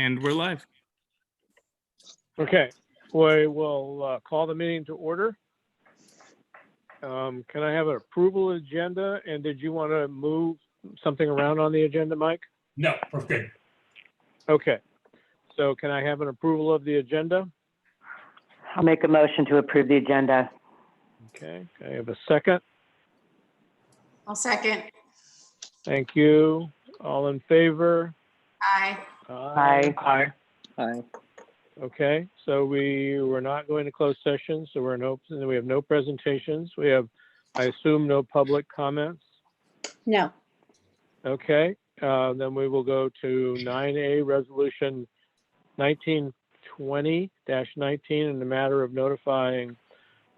And we're live. Okay, we will call the meeting to order. Can I have an approval agenda? And did you want to move something around on the agenda, Mike? No, we're good. Okay, so can I have an approval of the agenda? I'll make a motion to approve the agenda. Okay, can I have a second? I'll second. Thank you. All in favor? Aye. Aye. Aye. Aye. Okay, so we were not going to close session, so we have no presentations. We have, I assume, no public comments. No. Okay, then we will go to 9A, Resolution 1920-19, in the matter of notifying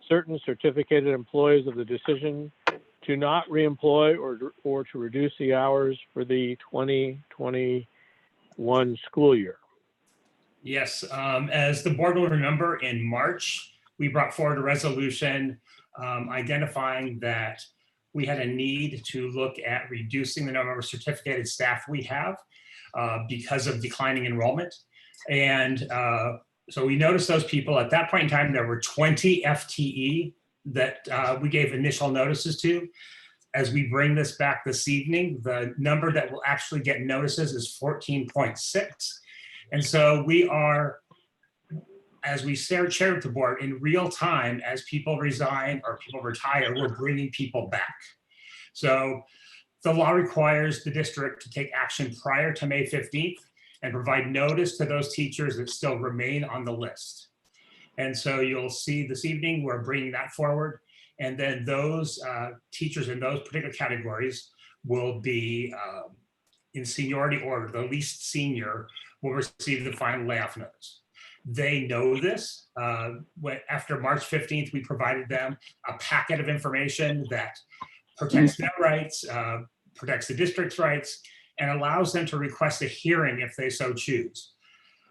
certain certificated employees of the decision to not reemploy or to reduce the hours for the 2021 school year. Yes, as the board will remember, in March, we brought forward a resolution identifying that we had a need to look at reducing the number of certificated staff we have because of declining enrollment. And so we noticed those people. At that point in time, there were 20 FTE that we gave initial notices to. As we bring this back this evening, the number that will actually get notices is 14.6. And so we are, as we shared with the board, in real time, as people resign or people retire, we're bringing people back. So the law requires the district to take action prior to May 15th and provide notice to those teachers that still remain on the list. And so you'll see this evening, we're bringing that forward. And then those teachers in those particular categories will be in seniority order. The least senior will receive the final layoff notice. They know this. After March 15th, we provided them a packet of information that protects their rights, protects the district's rights, and allows them to request a hearing if they so choose.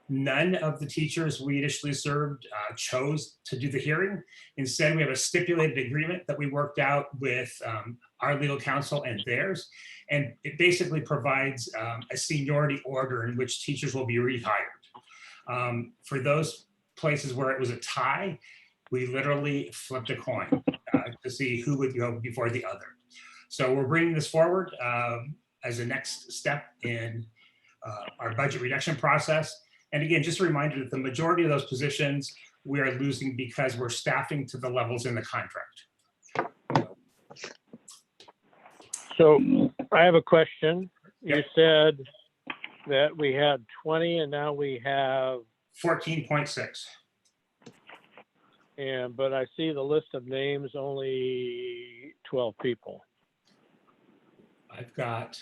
None of the teachers we initially served chose to do the hearing. Instead, we have a stipulated agreement that we worked out with our legal counsel and theirs. And it basically provides a seniority order in which teachers will be rehired. For those places where it was a tie, we literally flipped a coin to see who would go before the other. So we're bringing this forward as a next step in our budget reduction process. And again, just a reminder that the majority of those positions we are losing because we're staffing to the levels in the contract. So I have a question. Yep. You said that we had 20 and now we have 14.6. but I see the list of names, only 12 people. I've got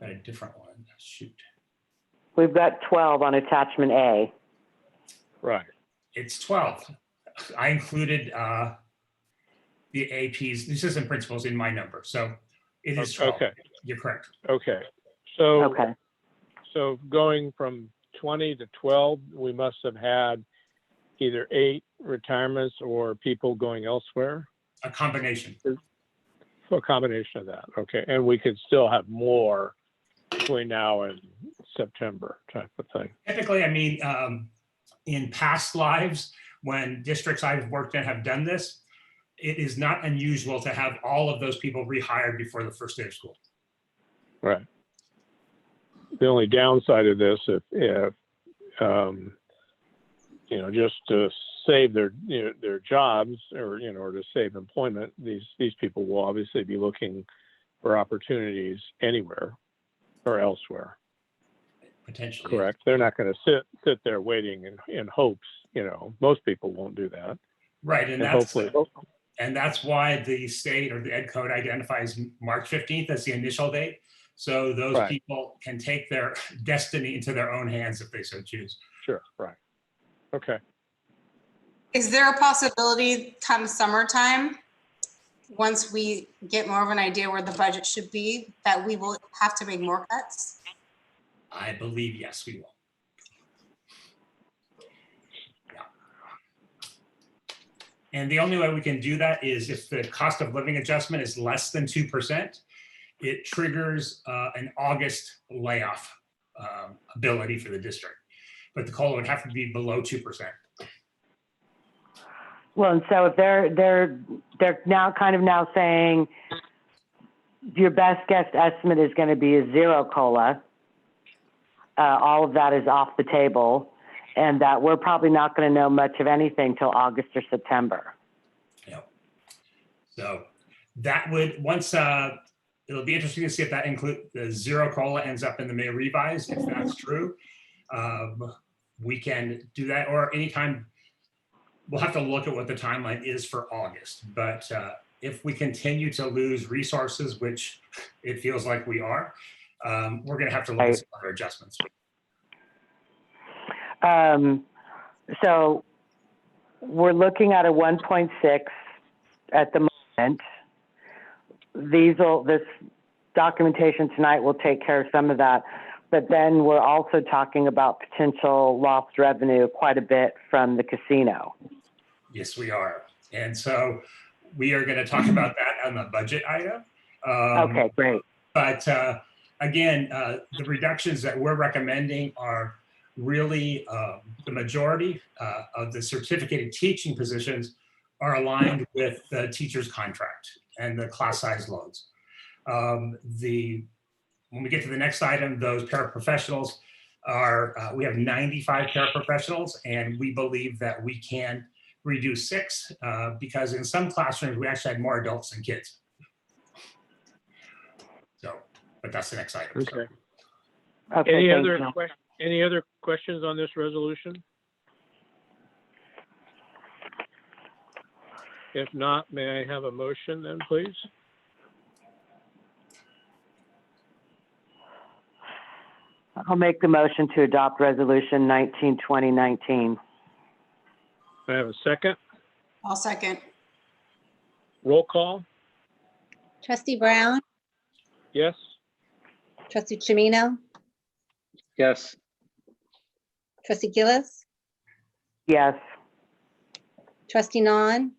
a different one. Shoot. We've got 12 on attachment A. Right. It's 12. I included the APs, the assistant principals, in my number. So it is 12. Okay. You're correct. Okay. So, Okay. so going from 20 to 12, we must have had either 8 retirements or people going elsewhere. A combination. A combination of that. Okay. And we could still have more between now and September type of thing. Typically, I mean, in past lives, when districts I've worked in have done this, it is not unusual to have all of those people rehired before the first day of school. Right. The only downside of this, if just to save their jobs or to save employment, these people will obviously be looking for opportunities anywhere or elsewhere. Potentially. Correct. They're not going to sit there waiting in hopes. Most people won't do that. Right, and hopefully. That's why the state or the Ed Code identifies March 15th as the initial date. So those Right. people can take their destiny into their own hands if they so choose. Sure. Right. Okay. Is there a possibility come summertime, once we get more of an idea where the budget should be, that we will have to make more cuts? I believe, yes, we will. Yeah. And the only way we can do that is if the cost of living adjustment is less than 2%. it triggers an August layoff ability for the district. But the COLA would have to be below 2%. Well, and so if they're now kind of now saying your best guess estimate is going to be a 0 COLA, all of that is off the table, and that we're probably not going to know much of anything till August or September. Yep. So that would, once, it'll be interesting to see if that include the 0 COLA ends up in the May revise. If that's true, we can do that, or anytime. We'll have to look at what the timeline is for August. But if we continue to lose resources, which it feels like we are, we're going to have to look at some other adjustments. So we're looking at a 1.6 at the moment. This documentation tonight will take care of some of that. But then we're also talking about potential lost revenue quite a bit from the casino. Yes, we are. And so we are going to talk about that on the budget item. Okay, great. But again, the reductions that we're recommending are really the majority of the certificated teaching positions are aligned with the teacher's contract and the class size loads. When we get to the next item, those paraprofessionals are, we have 95 paraprofessionals, and we believe that we can reduce 6 because in some classrooms, we actually had more adults than kids. So, but that's the next item. Okay. So. Okay, Any other questions on this resolution? If not, may I have a motion then, please? I'll make the motion to adopt resolution 19/2019. May I have a second? I'll second. Roll call? Trustee Brown, Yes? Trustee Chimino, Yes. Trustee Gillis, Yes. Trustee Nahn,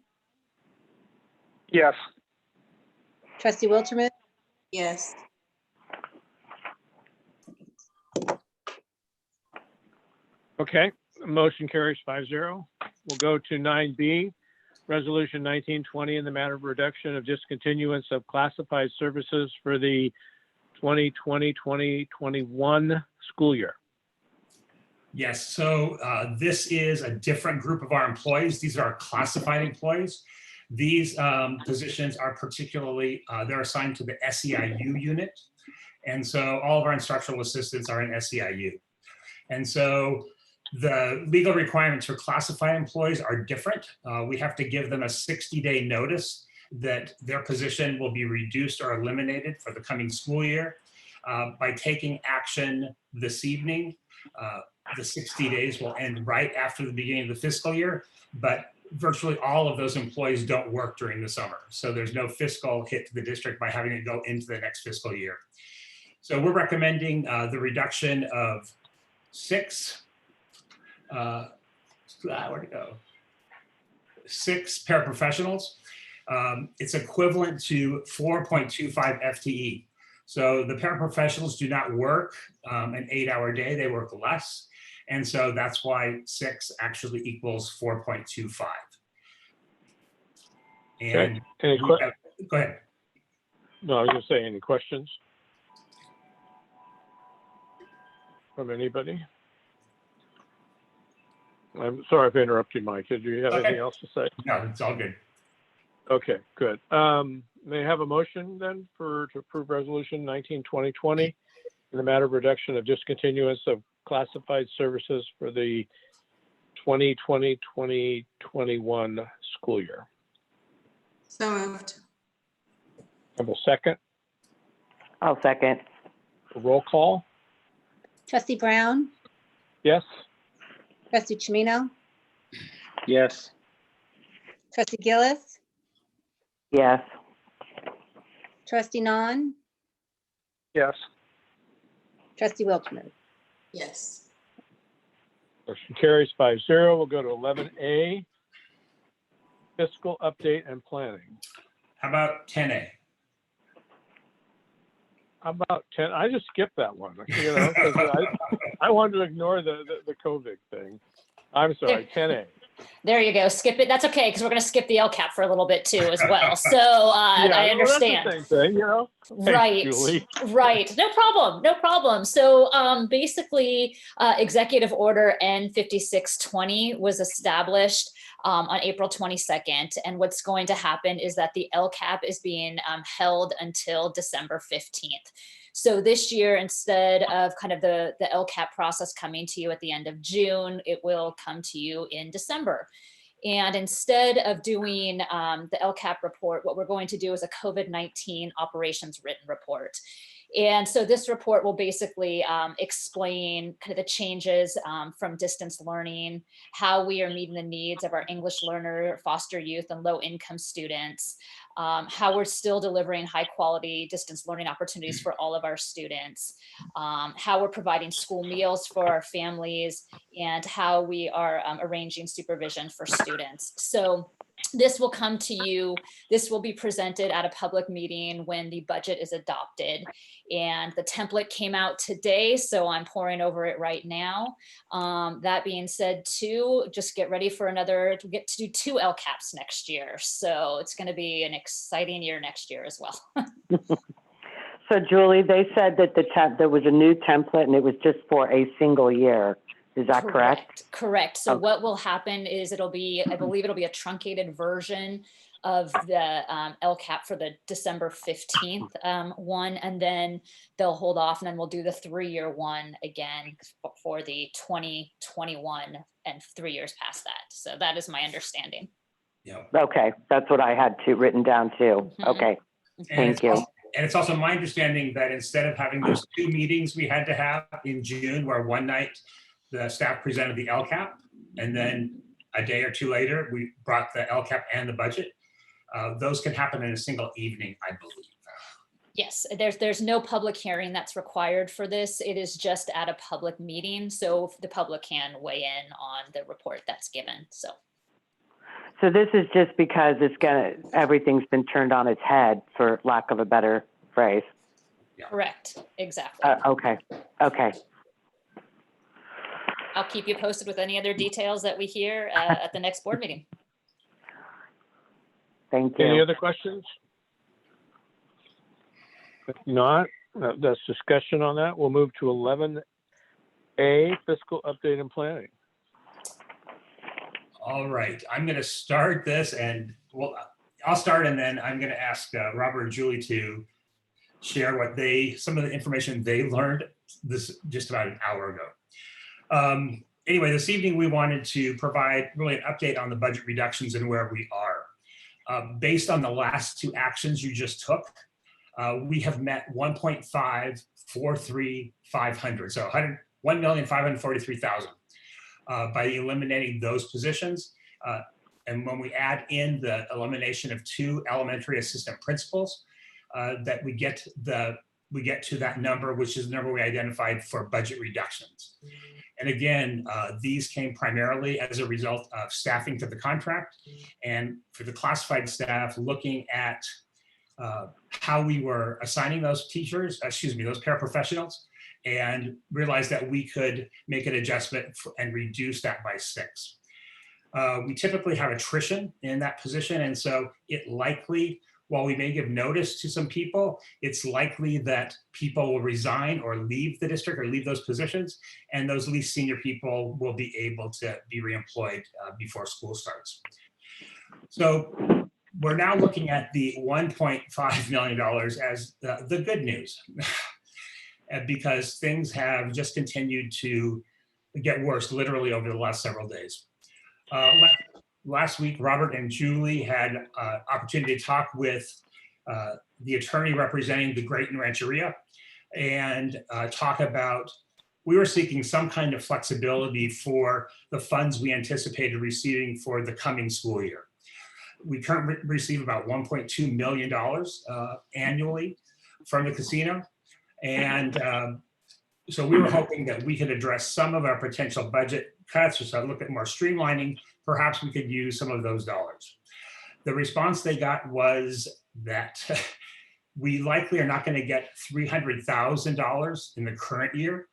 Yes. Trustee Wilcherman, Yes. Okay, motion carries 5-0. We'll go to 9B, Resolution 1920 in the matter of reduction of discontinuance of classified services for the 2020-2021 school year. Yes, so this is a different group of our employees. These are our classified employees. These positions are particularly, they're assigned to the SEIU unit. And so all of our instructional assistants are in SEIU. And so the legal requirements for classified employees are different. We have to give them a 60-day notice that their position will be reduced or eliminated for the coming school year. By taking action this evening, the 60 days will end right after the beginning of the fiscal year, but virtually all of those employees don't work during the summer. So there's no fiscal hit to the district by having it go into the next fiscal year. So we're recommending the reduction of 6, where'd it go? 6 paraprofessionals. It's equivalent to 4.25 FTE. So the paraprofessionals do not work an 8-hour day, they work less. And so that's why 6 actually equals 4.25. And Okay. go ahead. No, I was gonna say, any questions from anybody? I'm sorry if I interrupted, Mike. Did you have anything else to say? No, it's all good. Okay, good. May I have a motion then to approve resolution 19/2020 in the matter of reduction of discontinuance of classified services for the 2020-2021 school year? So moved. Have a second? I'll second. Roll call? Trustee Brown, Yes? Trustee Chimino, Yes. Trustee Gillis, Yes. Trustee Nahn, Yes. Trustee Wilcherman. Yes. Motion carries 5-0. We'll go to 11A, fiscal update and planning. How about 10A? About 10, I just skipped that one, 'cause I wanted to ignore the COVID thing. I'm sorry, 10A. There you go. Skip it. That's okay, because we're going to skip the LCAP for a little bit too as well. So I Well, understand. that's the same thing, Thanks, Right, Julie. right. No problem, no problem. So basically, Executive Order N5620 was established on April 22nd. And what's going to happen is that the LCAP is being held until December 15th. So this year, instead of kind of the LCAP process coming to you at the end of June, it will come to you in December. And instead of doing the LCAP report, what we're going to do is a COVID-19 operations written report. And so this report will basically explain kind of the changes from distance learning, how we are meeting the needs of our English learner, foster youth, and low income students, how we're still delivering high quality distance learning opportunities for all of our students, how we're providing school meals for our families, and how we are arranging supervision for students. So this will come to you. This will be presented at a public meeting when the budget is adopted. And the template came out today, so I'm poring over it right now. That being said, too, just get ready for we get to do 2 LCAPs next year. So it's going to be an exciting year next year as well. So Julie, they said that there was a new template and it was just for a single year. Is that correct? Correct. So Okay. what will happen is I believe it'll be a truncated version of the LCAP for the December 15th one, and then they'll hold off, and then we'll do the 3-year one again for the 2021 and 3 years past that. So that is my understanding. Yeah. Okay, that's what I had written down too. Mhm. Okay, And thank it's you. and it's also my understanding that instead of having those 2 meetings we had to have in June, where one night the staff presented the LCAP, and then a day or 2 later, we brought the LCAP and the budget. Those can happen in a single evening, I believe. Yes, there's no public hearing that's required for this. It is just at a public meeting, so the public can weigh in on the report that's given. So this is just because everything's been turned on its head, for lack of a better phrase. correct, exactly. Okay. I'll keep you posted with any other details that we hear at the next board meeting. Thank you. Any other questions? If not, that's discussion on that. We'll move to 11A, fiscal update and planning. All right, I'm going to start this, and I'll start, and then I'm going to ask Robert and Julie to share some of the information they learned this just about an hour ago. Anyway, this evening we wanted to provide really an update on the budget reductions and where we are. Based on the last 2 actions you just took, we have met 1.543,500, so 1,543,000 by eliminating those positions. And when we add in the elimination of 2 elementary assistant principals, that we get to that number, which is the number we identified for budget reductions. And again, these came primarily as a result of staffing to the contract, and for the classified staff, looking at how we were assigning those those paraprofessionals, and realized that we could make an adjustment and reduce that by 6. We typically have attrition in that position, and so it likely, while we may give notice to some people, it's likely that people will resign or leave the district or leave those positions, and those least senior people will be able to be reemployed before school starts. So we're now looking at the $1.5 million as the good news, because things have just continued to get worse literally over the last several days. Last week, Robert and Julie had opportunity to talk with the attorney representing the Grayton Rancheria, and talk about, we were seeking some kind of flexibility for the funds we anticipated receiving for the coming school year. We currently receive about $1.2 million annually from the casino. And so we were hoping that we could address some of our potential budget cuts, or so look at more streamlining. Perhaps we could use some of those dollars. The response they got was that we likely are not going to get $300,000 in the current year.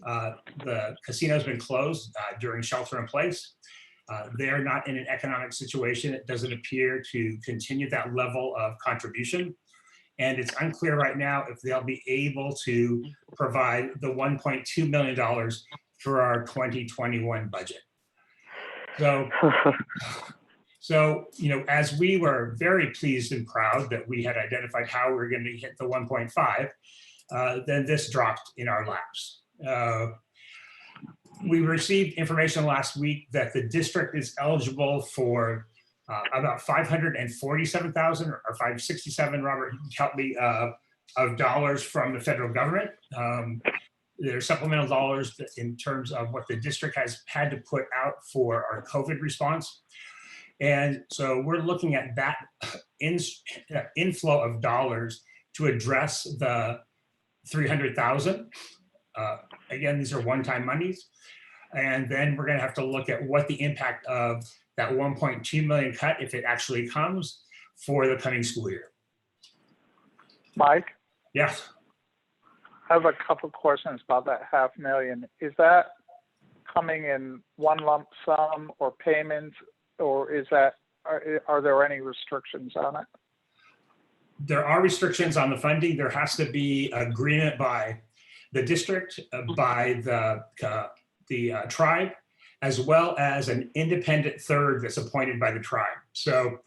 The casino's been closed during shelter in place. They're not in an economic situation. It doesn't appear to continue that level of contribution. And it's unclear right now if they'll be able to provide the $1.2 million for our 2021 budget. So, as we were very pleased and proud that we had identified how we were going to hit the 1.5, then this dropped in our laps. We received information last week that the district is eligible for about 547,000 or 567, Robert, help me, of dollars from the federal government. There's supplemental dollars in terms of what the district has had to put out for our COVID response. And so we're looking at that inflow of dollars to address the 300,000. Again, these are one-time monies. And then we're going to have to look at what the impact of that 1.2 million cut, if it actually comes, for the coming school year. Mike, Yes. I have a couple questions about that $500,000. Is that coming in one lump sum or payments, or is that, are there any restrictions on it? There are restrictions on the funding. There has to be agreement by the district, by the tribe, as well as an independent third that's appointed by the tribe. So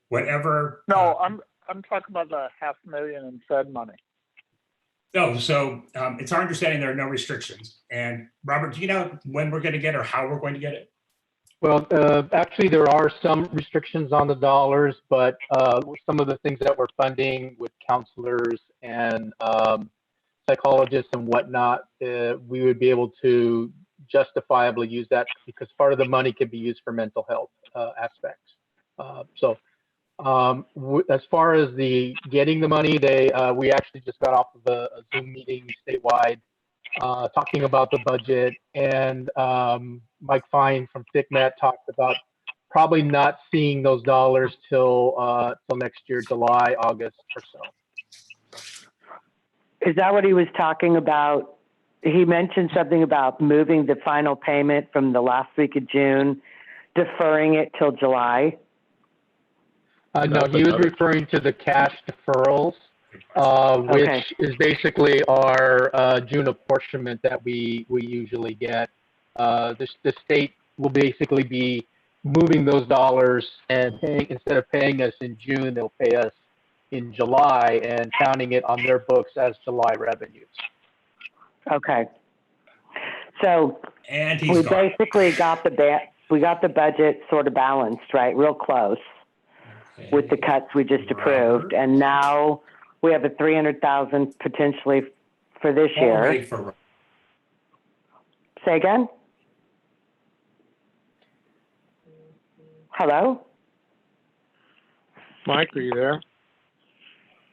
whatever. No, I'm talking about the $500,000 in Fed money. No, so it's our understanding there are no restrictions. And Robert, do you know when we're going to get or how we're going to get it? Well, actually, there are some restrictions on the dollars, but some of the things that we're funding with counselors and psychologists and whatnot, we would be able to justifiably use that because part of the money could be used for mental health aspects. As far as the getting the money, we actually just got off of a Zoom meeting statewide talking about the budget, and Mike Fine from ThickMet talked about probably not seeing those dollars till next year, July, August or so. Is that what he was talking about? He mentioned something about moving the final payment from the last week of June, deferring it till July. No, he was referring to the cash deferrals, which is basically our June apportionment that we usually get. The state will basically be moving those dollars and instead of paying us in June, they'll pay us in July and counting it on their books as July revenues. Okay. So And we he's gone. basically got the budget sort of balanced, right? Real close with the cuts we just approved. Robert. And now we have a 300,000 potentially for this Already year. for Say again? Hello? Mike, are you there?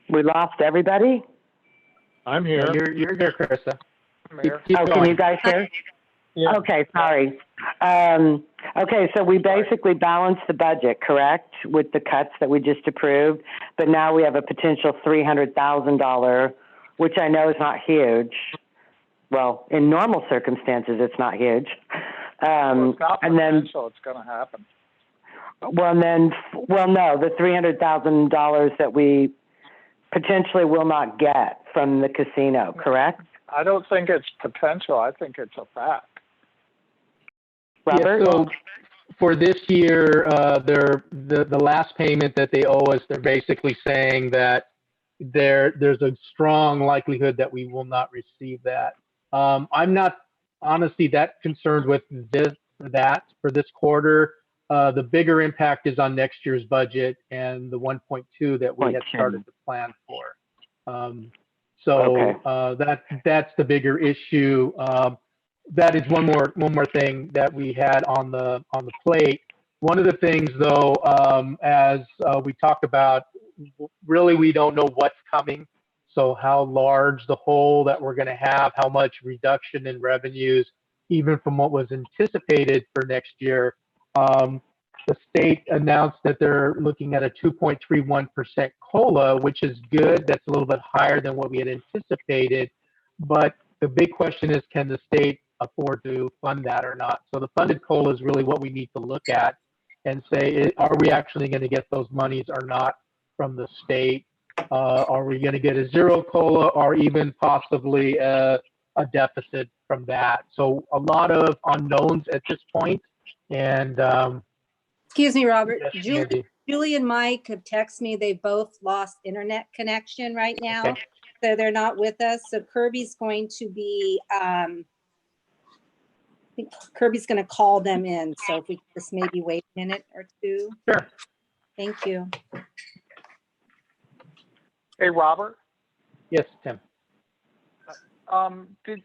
We lost everybody? I'm here. You're here, Carissa. Mayor? Keep Oh, can going. you guys hear? Yeah. Okay, sorry. Okay, so we basically balanced the budget, correct, with the cuts that we just approved, but now we have a potential $300,000, which I know is not huge. Well, in normal circumstances, it's not huge. Well, it's not And then, potential, it's gonna happen. well, no, the $300,000 that we potentially will not get from the casino, correct? I don't think it's potential, I think it's a fact. Robert? Yeah, so for this year, the last payment that they owe us, they're basically saying that there's a strong likelihood that we will not receive that. I'm not honestly that concerned with for this quarter. The bigger impact is on next year's budget and the 1.2 that we had started to plan for. That's the bigger issue. That is one more thing that we had on the plate. One of the things, though, as we talked about, really we don't know what's coming. So how large the hole that we're going to have, how much reduction in revenues, even from what was anticipated for next year. the state announced that they're looking at a 2.31% COLA, which is good. That's a little bit higher than what we had anticipated. But the big question is, can the state afford to fund that or not? So the funded COLA is really what we need to look at and say, are we actually going to get those monies or not from the state? Are we going to get a zero COLA or even possibly a deficit from that? So a lot of unknowns at this point. And Excuse me, Robert. yes, Mandy. Julie and Mike have texted me. They both lost internet connection right now. Okay. So they're not with us. So Kirby's going to be, I think Kirby's going to call them in. So if we just maybe wait a minute or two. Sure. Thank you. Hey, Robert, Yes, Tim. did,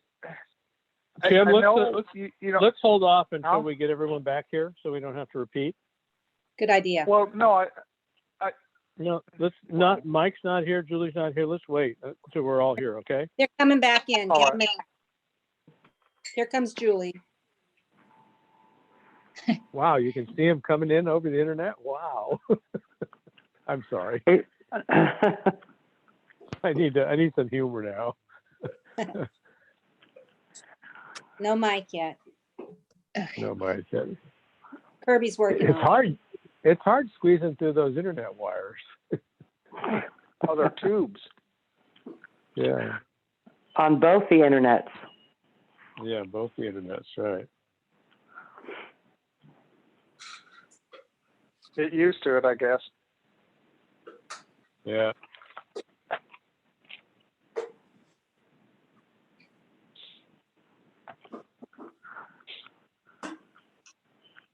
Jim, I let's, know, you know, let's hold off until Huh? we get everyone back here so we don't have to repeat. Good idea. well, no, No, let's not, Mike's not here, Julie's not here. Let's wait until we're all here, okay? They're coming back in. All Get right. 'em in. Here comes Julie. Wow, you can see him coming in over the internet? Wow. I'm sorry. I need some humor now. No Mike yet. No, Mike. Kirby's working It's on it. hard. It's hard squeezing through those internet wires. other tubes. Yeah, On both the internets. yeah, both the internets, right. Get used to it, I guess. Yeah.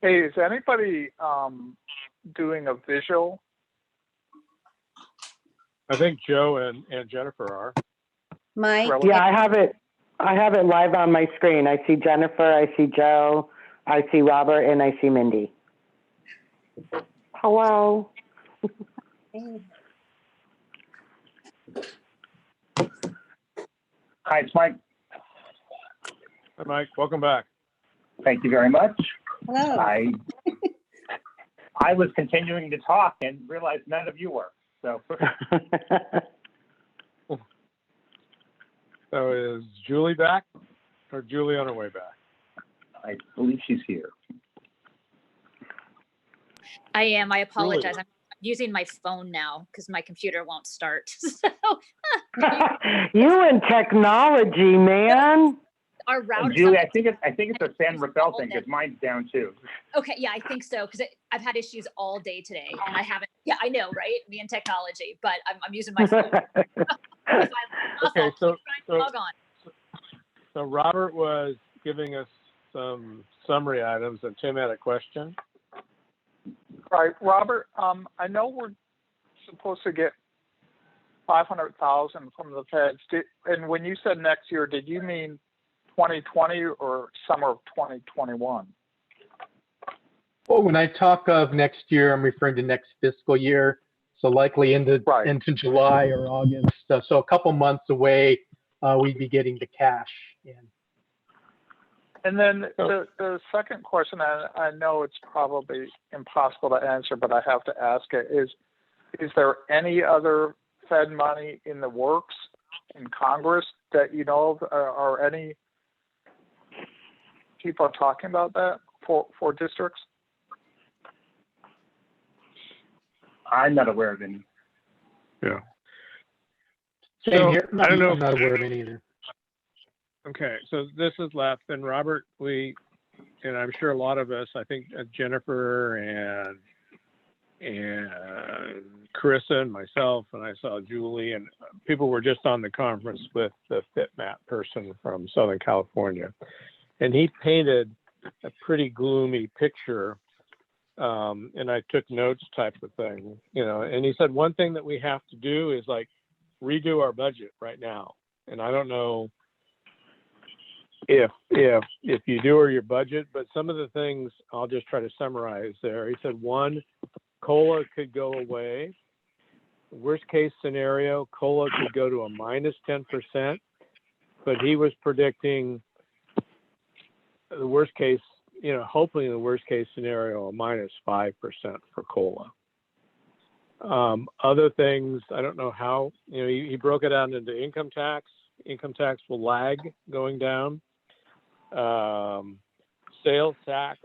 Hey, is anybody doing a visual? I think Joe and Jennifer are. Mike, Relevant? Yeah, I have it live on my screen. I see Jennifer, I see Joe, I see Robert, and I see Mindy. Hello. Hi, it's Mike. Hi, Mike. Welcome back. Thank you very much. hello. I was continuing to talk and realized none of you were. So So is Julie back or Julie on her way back? I believe she's here. I am. I apologize. I'm using my phone now because my computer won't start. So You and technology, man. our And router. Julie, I think it's a San Rafael thing because mine's down too. Okay, yeah, I think so because I've had issues all day today, and I haven't. Yeah, I know, right? Me and technology, but I'm using my phone. If I log off, Okay, I'll so- keep trying to log on. So Robert was giving us some summary items and Tim had a question. Right, Robert, I know we're supposed to get 500,000 from the feds. And when you said next year, did you mean 2020 or summer of 2021? Well, when I talk of next year, I'm referring to next fiscal year. So likely into Right. July or August. So a couple months away, we'd be getting the cash in. And then the second question, I know it's probably impossible to answer, but I have to ask it, is there any other Fed money in the works in Congress that you know of, or any people are talking about that for districts? I'm not aware of any. Yeah. Same So, here. I don't know. I'm not aware of any either. Okay, so this is left, and Robert, and I'm sure a lot of us, I think Jennifer and Carissa and myself, and I saw Julie, and people were just on the conference with the FitMat person from Southern California, and he painted a pretty gloomy picture, and I took notes type of thing, and he said one thing that we have to do is like redo our budget right now, and I don't know if you do or your budget, but some of the things I'll just try to summarize there. He said one, COLA could go away. Worst case scenario, COLA could go to a minus 10%, but he was predicting the worst case hopefully in the worst case scenario, a -5% for COLA. Other things, I don't know how, he broke it out into income tax. Income tax will lag going down. Sales tax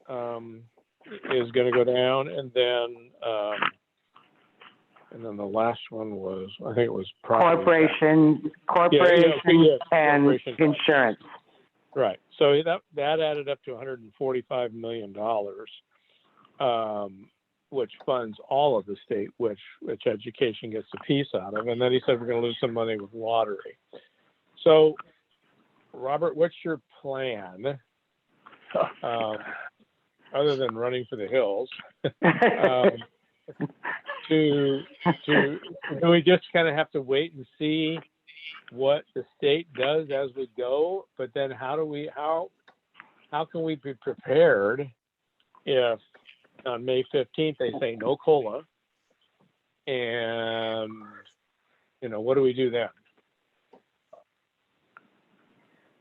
is going to go down, and then the last one was, I think it was property tax. Corporations and corporation tax. insurance. Right. So that added up to $145 million, which funds all of the state, which education gets a piece out of. And then he said we're going to lose some money with lottery. So, Robert, what's your plan? Other than running for the hills, do we just kind of have to wait and see what the state does as we go? But then how can we be prepared if on May 15th they say no COLA, and what do we do then?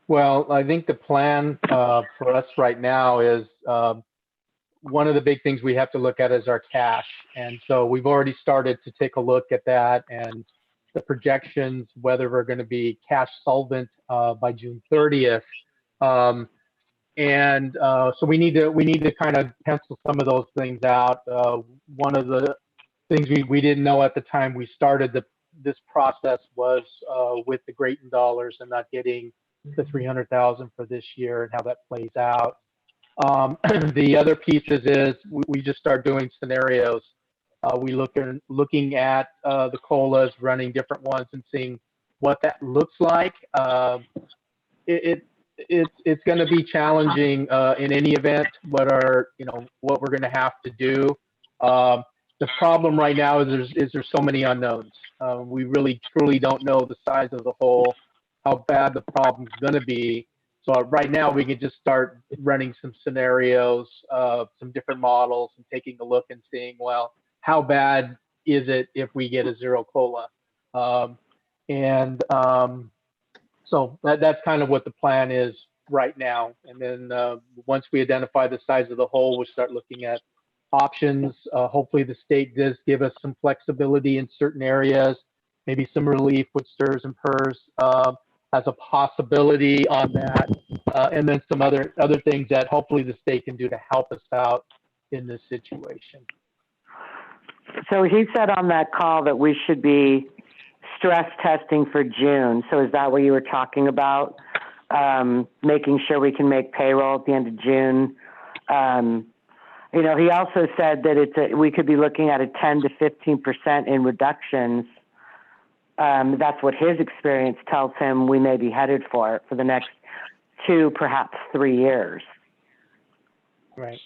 Well, I think the plan for us right now is one of the big things we have to look at is our cash. And so we've already started to take a look at that and the projections, whether we're going to be cash solvent by June 30th. So we need to kind of pencil some of those things out. One of the things we didn't know at the time we started this process was with the Grayton dollars and not getting the $300,000 for this year and how that plays out. The other pieces is we just start doing scenarios. Looking at the COLAs, running different ones and seeing what that looks like. It's going to be challenging in any event. What we're going to have to do. The problem right now is there's so many unknowns. We really truly don't know the size of the hole, how bad the problem's going to be. So right now we can just start running some scenarios, some different models, and taking a look and seeing, well, how bad is it if we get a zero COLA? So that's kind of what the plan is right now. And then once we identify the size of the hole, we'll start looking at options. Hopefully the state does give us some flexibility in certain areas, maybe some relief with STRS and PERS as a possibility on that. And then some other things that hopefully the state can do to help us out in this situation. So he said on that call that we should be stress testing for June. So is that what you were talking about? Making sure we can make payroll at the end of June. He also said that we could be looking at a 10 to 15% in reductions. That's what his experience tells him we may be headed for the next 2, perhaps 3 years. Right.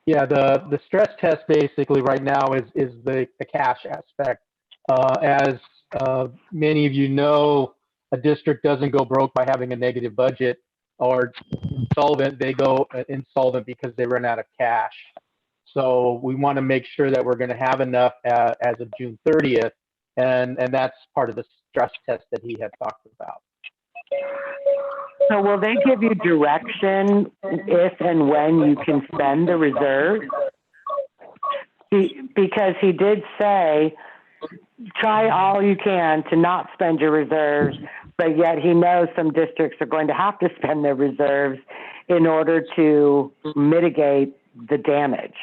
Yeah, the stress test basically right now is the cash aspect. As many of you know, a district doesn't go broke by having a negative budget or insolvent. They go insolvent because they run out of cash. So we want to make sure that we're going to have enough as of June 30th, and that's part of the stress test that he had talked about. So will they give you direction if and when you can spend the reserve? Because he did say, try all you can to not spend your reserves, but yet he knows some districts are going to have to spend their reserves in order to mitigate the damage.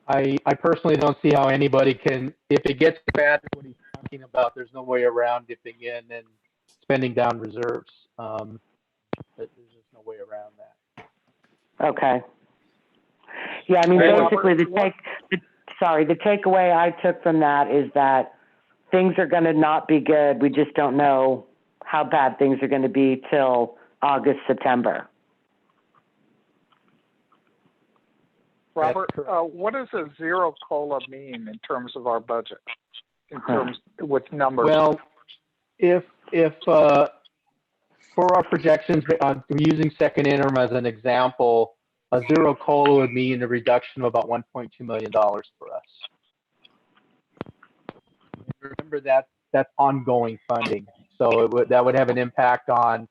I personally don't see how anybody can, if it gets bad, what he's talking about, there's no way around dipping in and spending down reserves. There's just no way around that. Okay. Yeah, I mean, basically the takeaway I took from that is that things are going to not be good. We just don't know how bad things are going to be till August, September. Robert, what does a zero COLA mean in terms of our budget? In terms with numbers? Well, if for our projections, using second interim as an example, a zero COLA would mean a reduction of about $1.2 million for us. Remember that's ongoing funding, so that would have an impact on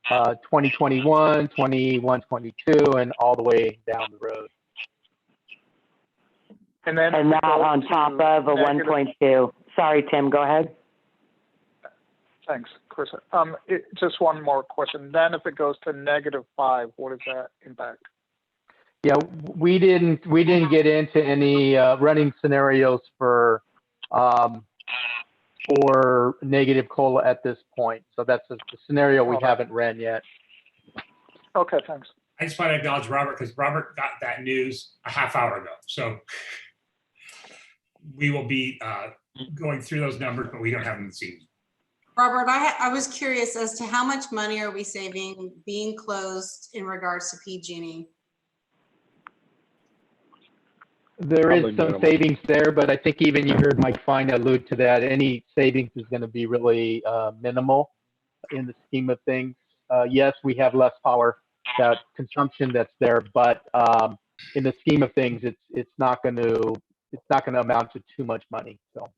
2021, 21, 22, and all the way down the road. And then. And if we that go on to top of a negative- 1.2. Sorry, Tim, go ahead. Thanks, Chris. Just one more question. Then if it goes to -5, what does that impact? Yeah, we didn't get into any running scenarios for negative COLA at this point. So that's a scenario we haven't ran yet. Okay, thanks. I just want to acknowledge Robert because Robert got that news a half hour ago. So we will be going through those numbers, but we don't have them this evening. Robert, I was curious as to how much money are we saving being closed in regards to PG&E? There is Probably some minimal. savings there, but I think even you heard Mike Fine allude to that. Any savings is going to be really minimal in the scheme of things. Yes, we have less power, that consumption that's there, but in the scheme of things, it's not going to amount to too much money. So.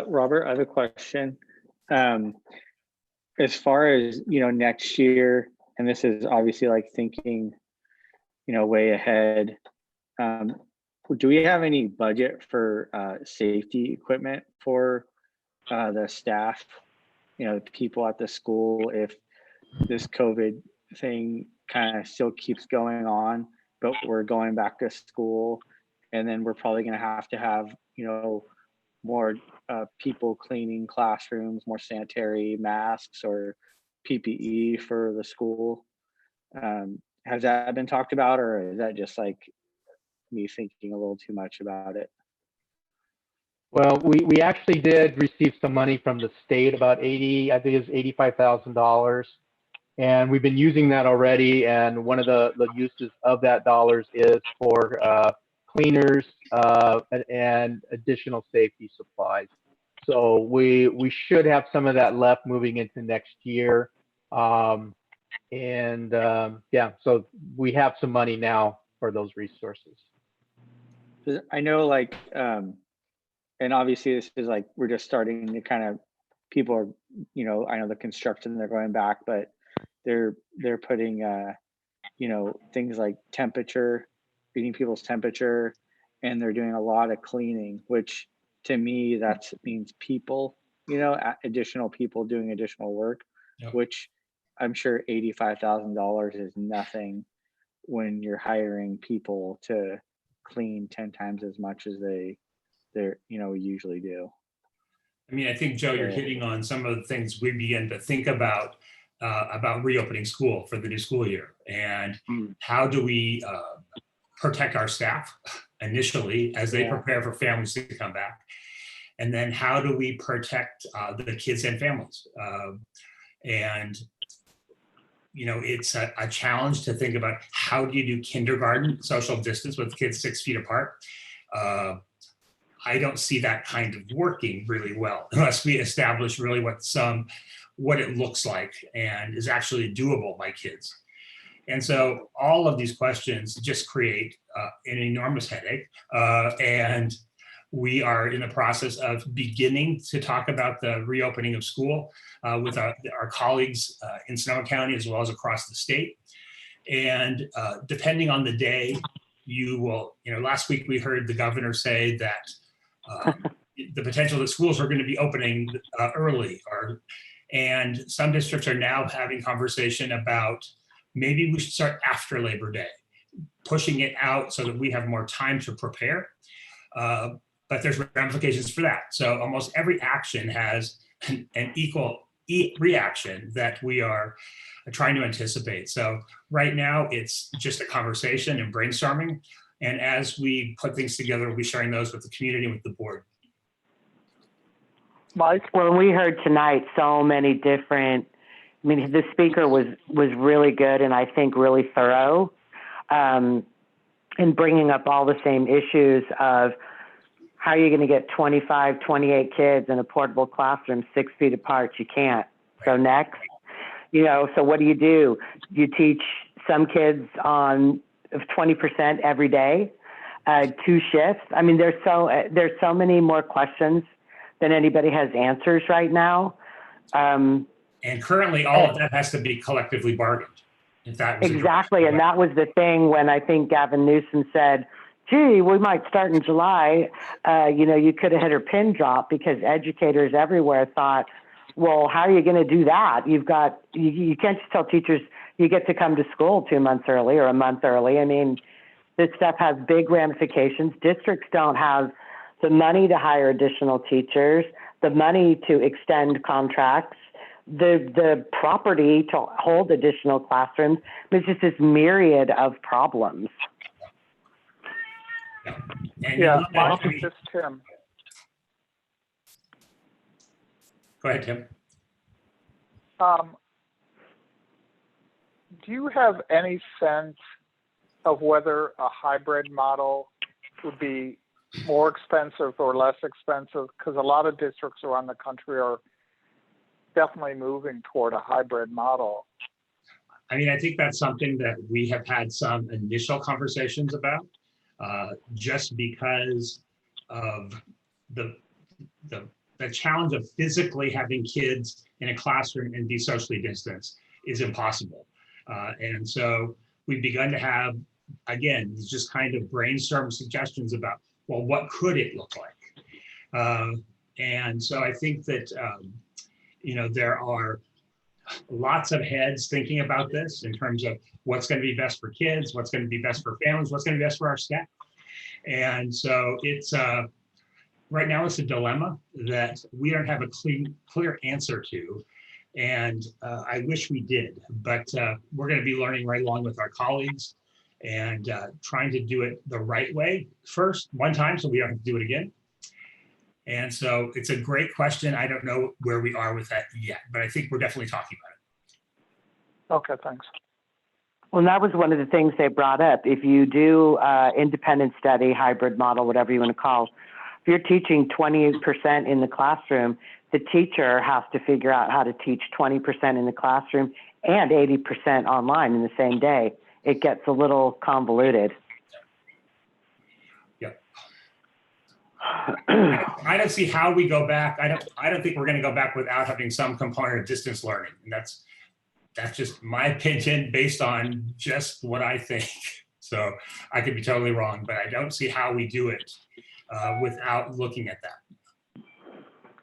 Robert, I have a question. As far as, next year, and this is obviously like thinking, way ahead. Do we have any budget for safety equipment for the staff, people at the school, if this COVID thing kind of still keeps going on, but we're going back to school, and then we're probably going to have, more people cleaning classrooms, more sanitary masks or PPE for the school. Has that been talked about, or is that just like me thinking a little too much about it? Well, we actually did receive some money from the state, about I think it's $85,000. And we've been using that already. And one of the uses of that dollars is for cleaners and additional safety supplies. So we should have some of that left moving into next year. Yeah, so we have some money now for those resources. I know, and obviously this is like, we're just starting to kind of, people are, I know the construction, they're going back, but they're putting, things like temperature, reading people's temperature, and they're doing a lot of cleaning, which to me, that means people, additional people doing additional work, Yep. Which I'm sure $85,000 is nothing when you're hiring people to clean 10 times as much as they're usually do. I mean, I think, Joe, you're hitting on some of the things we begin to think about reopening school for the new school year. And how do we protect our staff initially as they prepare for families to come back? And then how do we protect the kids and families? It's a challenge to think about how do you do kindergarten social distance with kids 6 feet apart. I don't see that kind of working really well unless we establish really what it looks like and is actually doable by kids. And so all of these questions just create an enormous headache. And we are in the process of beginning to talk about the reopening of school with our colleagues in Sonoma County as well as across the state. And depending on the day, you will, last week we heard the governor say that the potential that schools are going to be opening early, and some districts are now having conversation about maybe we should start after Labor Day, pushing it out so that we have more time to prepare. But there's ramifications for that. So almost every action has an equal reaction that we are trying to anticipate. So right now it's just a conversation and brainstorming. And as we put things together, we'll be sharing those with the community and with the board. Mike? Well, we heard tonight so many different, the speaker was really good and I think really thorough in bringing up all the same issues of how are you going to get 25, 28 kids in a portable classroom 6 feet apart? You can't. So next, so what do? You teach some kids on 20% every day, 2 shifts. There's so many more questions than anybody has answers right now. And currently, all of that has to be collectively bargained. If that was Exactly, and that was the thing when I think Gavin Newsom said, gee, we might start in July, you could have had her pin drop because educators everywhere thought, well, how are you going to do that? You can't just tell teachers you get to come to school 2 months early or a month early. I mean, this stuff has big ramifications. Districts don't have the money to hire additional teachers, the money to extend contracts, the property to hold additional classrooms. There's just this myriad of problems. And Yeah, I this mean, is Tim. go ahead, Tim. Do you have any sense of whether a hybrid model would be more expensive or less expensive? Because a lot of districts around the country are definitely moving toward a hybrid model. I mean, I think that's something that we have had some initial conversations about, just because of the challenge of physically having kids in a classroom and be socially distanced is impossible. And so we've begun to have, again, just kind of brainstorm suggestions about, well, what could it look like? And so I think that, there are lots of heads thinking about this in terms of what's going to be best for kids, what's going to be best for families, what's going to be best for our staff. And so it's, right now it's a dilemma that we don't have a clear answer to. And I wish we did, but we're going to be learning right along with our colleagues and trying to do it the right way first, one time, so we don't have to do it again. And so it's a great question. I don't know where we are with that yet, but I think we're definitely talking about it. Okay, thanks. Well, that was one of the things they brought up. If you do independent study, hybrid model, whatever you want to call, if you're teaching 20% in the classroom, the teacher has to figure out how to teach 20% in the classroom and 80% online in the same day. It gets a little convoluted. Yep. I don't see how we go back. I don't think we're going to go back without having some component of distance learning. And that's just my opinion based on just what I think. So I could be totally wrong, but I don't see how we do it without looking at that.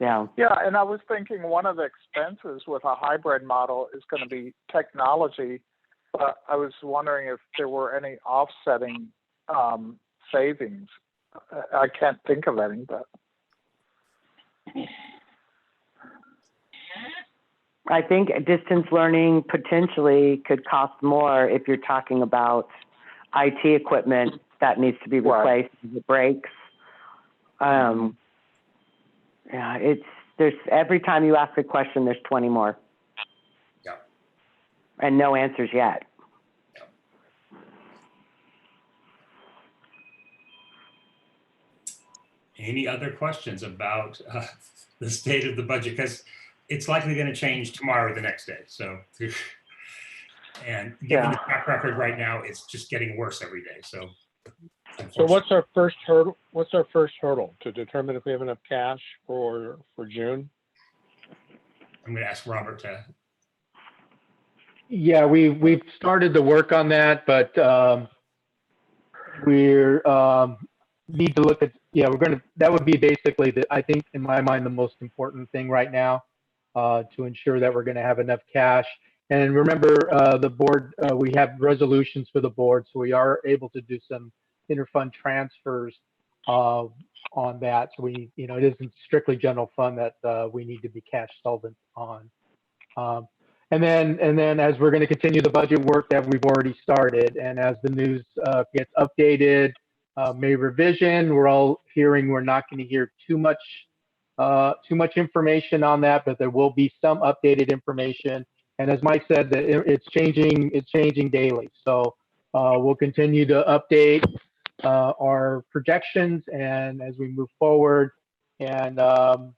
Yeah. Yeah, and I was thinking one of the expenses with a hybrid model is going to be technology, but I was wondering if there were any offsetting savings. I can't think of any, but. I think distance learning potentially could cost more if you're talking about IT equipment that needs to be replaced if it breaks. Yeah, there's every time you ask a question, there's 20 more. Yeah. And no answers yet. Yeah. Any other questions about the state of the budget? Because it's likely going to change tomorrow or the next day. So, and given the track record right now, it's just getting worse every day. So what's our first hurdle? What's our first hurdle to determine if we have enough cash for June? I'm going to ask Robert to. Yeah, we've started to work on that, but we're need to look at, that would be basically I think in my mind, the most important thing right now, to ensure that we're going to have enough cash. And remember, the board, we have resolutions for the board, so we are able to do some interfund transfers on that. So we, it isn't strictly general fund that we need to be cash solvent on. And then as we're going to continue the budget work that we've already started, and as the news gets updated, May revision, we're all hearing we're not going to hear too much information on that, but there will be some updated information. And as Mike said, that it's changing daily. So we'll continue to update our projections and as we move forward. And the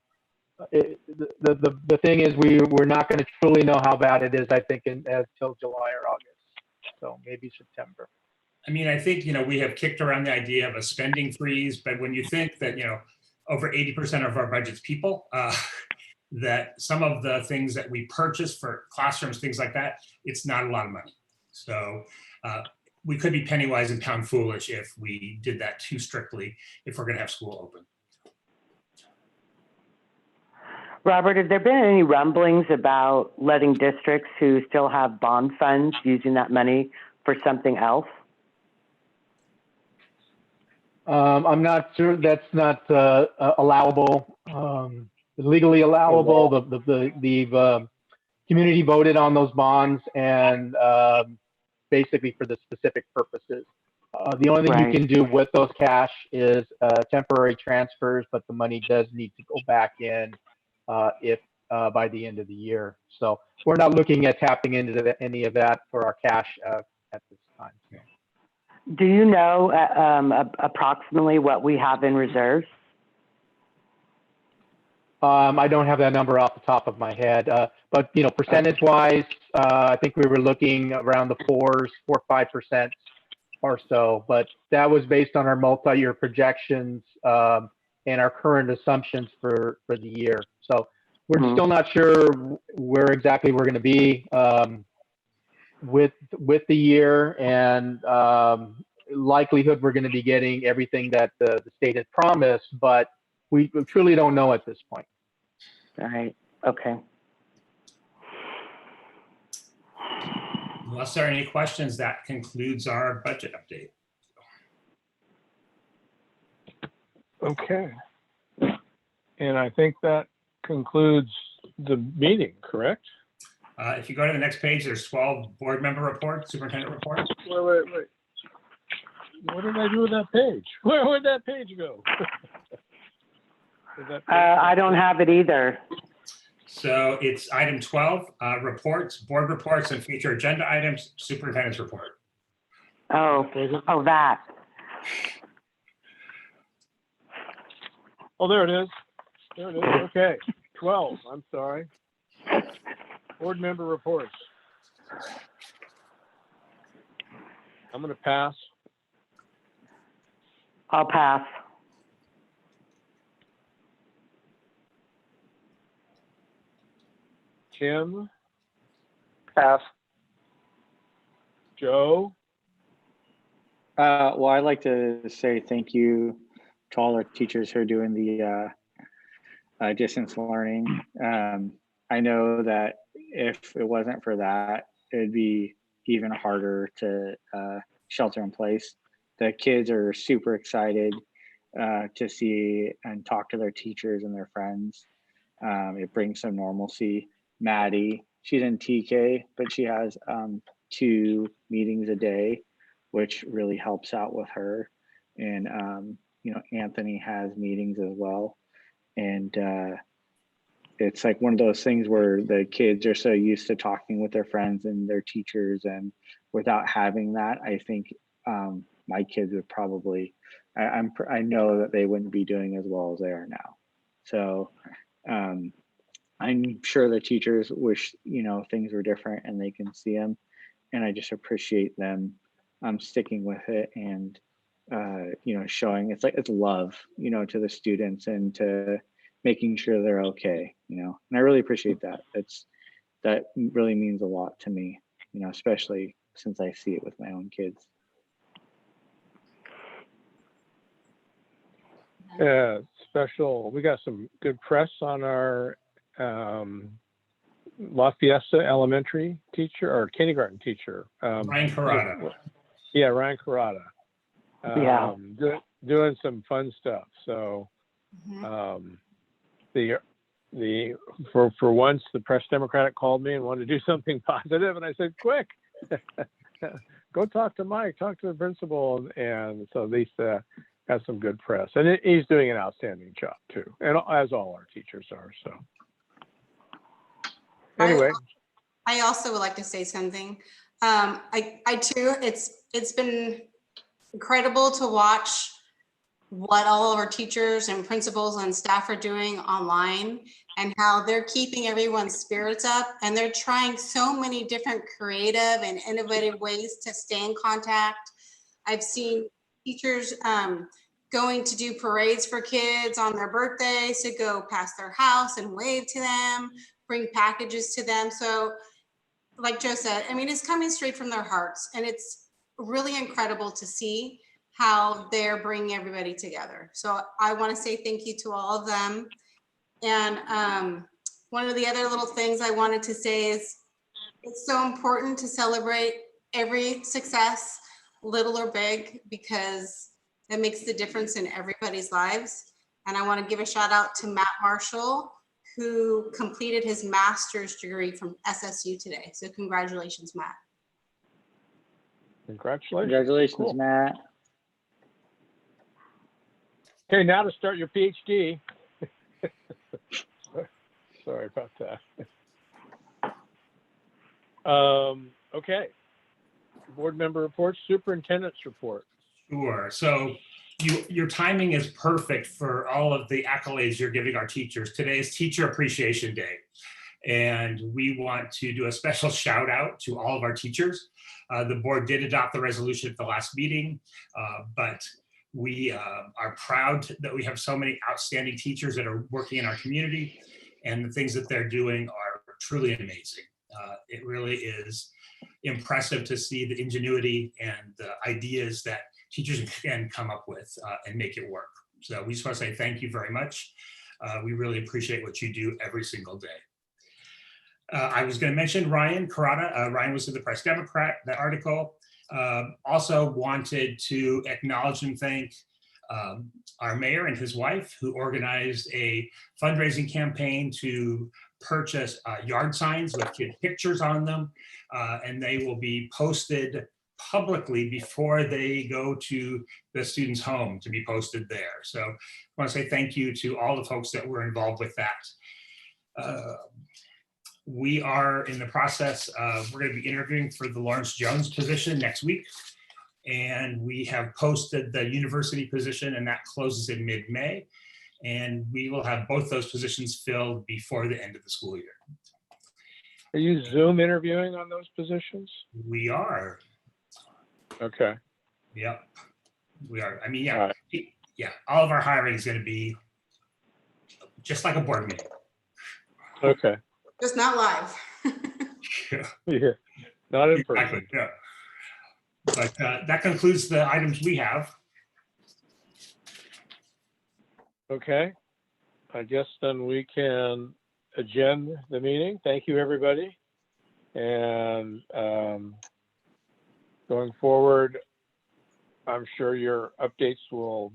thing is, we're not going to truly know how bad it is, I think, until July or August. So maybe September. I mean, I think, we have kicked around the idea of a spending freeze, but when you think that, over 80% of our budget's people, that some of the things that we purchase for classrooms, things like that, it's not a lot of money. So we could be penny wise and pound foolish if we did that too strictly, if we're gonna have school open. Robert, have there been any rumblings about letting districts who still have bond funds using that money for something else? I'm not sure, that's not allowable, legally allowable. The community voted on those bonds and basically for the specific purposes. The only thing you can do with those cash is temporary transfers, but the money does need to go back in if by the end of the year. So we're not looking at tapping into any of that for our cash at this time. Do you know approximately what we have in reserves? I don't have that number off the top of my head, but you know, percentage-wise, I think we were looking around the 4-5% or so. But that was based on our multi-year projections and our current assumptions for the year. So we're still not sure where exactly we're going to be with the year, and likelihood we're going to be getting everything that the state has promised, but we truly don't know at this point. All right. Okay. Unless there are any questions, that concludes our budget update. Okay. And I think that concludes the meeting, correct? If you go to the next page, there's 12 board member reports, superintendent reports. Wait. What did I do with that page? Where'd that page go? I don't have it either. So it's item 12, reports, board reports, and future agenda items, superintendent's report. Oh, that. Oh, there it is. There it is. Okay. 12. I'm sorry. Board member reports. I'm going to pass. I'll pass. Tim, Pass. Joe, Well, I'd like to say thank you to all our teachers who are doing the distance learning. I know that if it wasn't for that, it'd be even harder to shelter in place. The kids are super excited to see and talk to their teachers and their friends. It brings some normalcy. Maddie, she's in TK, but she has 2 meetings a day, which really helps out with her. And you know, Anthony has meetings as well. And it's like one of those things where the kids are so used to talking with their friends and their teachers, and without having that, I think my kids would probably, I know that they wouldn't be doing as well as they are now. So I'm sure the teachers wish, you know, things were different and they can see them, and I just appreciate them sticking with it and you know, showing it's love, you know, to the students and to making sure they're okay, you know, and I really appreciate that. That really means a lot to me, you know, especially since I see it with my own kids. Yeah, special. We got some good press on our La Fiesta elementary teacher or kindergarten teacher. Ryan Carrata. Yeah, Ryan Carrata. Yeah. Doing some fun stuff. So for once the Press Democratic called me and wanted to do something positive, and I said, quick, go talk to Mike, talk to the principal, and so Lisa has some good press, and he's doing an outstanding job too, and as all our teachers are. So anyway, I also would like to say something. I too, it's been incredible to watch what all of our teachers and principals and staff are doing online and how they're keeping everyone's spirits up, and they're trying so many different creative and innovative ways to stay in contact. I've seen teachers going to do parades for kids on their birthdays, to go past their house and wave to them, bring packages to them. So like Joe said, I mean, it's coming straight from their hearts, and it's really incredible to see how they're bringing everybody together. So I want to say thank you to all of them. And one of the other little things I wanted to say is it's so important to celebrate every success, little or big, because that makes the difference in everybody's lives. And I want to give a shout out to Matt Marshall, who completed his master's degree from SSU today. So congratulations, Matt. Congratulations. Congratulations, Cool. Matt. Okay, now to start your PhD. Sorry about that. Okay. Board member reports, superintendent's report. Sure. So your timing is perfect for all of the accolades you're giving our teachers. Today is Teacher Appreciation Day. And we want to do a special shout out to all of our teachers. The board did adopt the resolution at the last meeting, but we are proud that we have so many outstanding teachers that are working in our community, and the things that they're doing are truly amazing. It really is impressive to see the ingenuity and the ideas that teachers can come up with and make it work. So we just want to say thank you very much. We really appreciate what you do every single day. I was going to mention Ryan Carrata. Ryan was in the Press Democrat, that article. Also wanted to acknowledge and thank our mayor and his wife, who organized a fundraising campaign to purchase yard signs with kid pictures on them, and they will be posted publicly before they go to the student's home to be posted there. So I want to say thank you to all the folks that were involved with that. We are in the process of, we're going to be interviewing for the Lawrence Jones position next week. And we have posted the university position, and that closes in mid-May. And we will have both those positions filled before the end of the school year. Are you Zoom interviewing on those positions? We are. Okay. Yep. We are. I mean, All yeah. right. Yeah. All of our hiring is going to be just like a board meeting. Okay. Just not live. Yeah. Not in person. Exactly. Yeah. But that concludes the items we have. Okay. I guess then we can adjourn the meeting. Thank you, everybody. And going forward, I'm sure your updates will,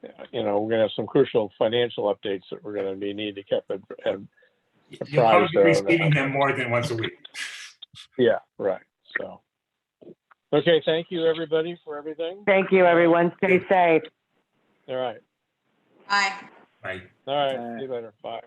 we're going to have some crucial financial updates that we're going to need to keep You'll probably be apprised of. receiving them more than once a week. Yeah, right. So, okay. Thank you, everybody, for everything. Thank you, everyone. Stay safe. All right. Bye. Right. All right. See you later. Bye.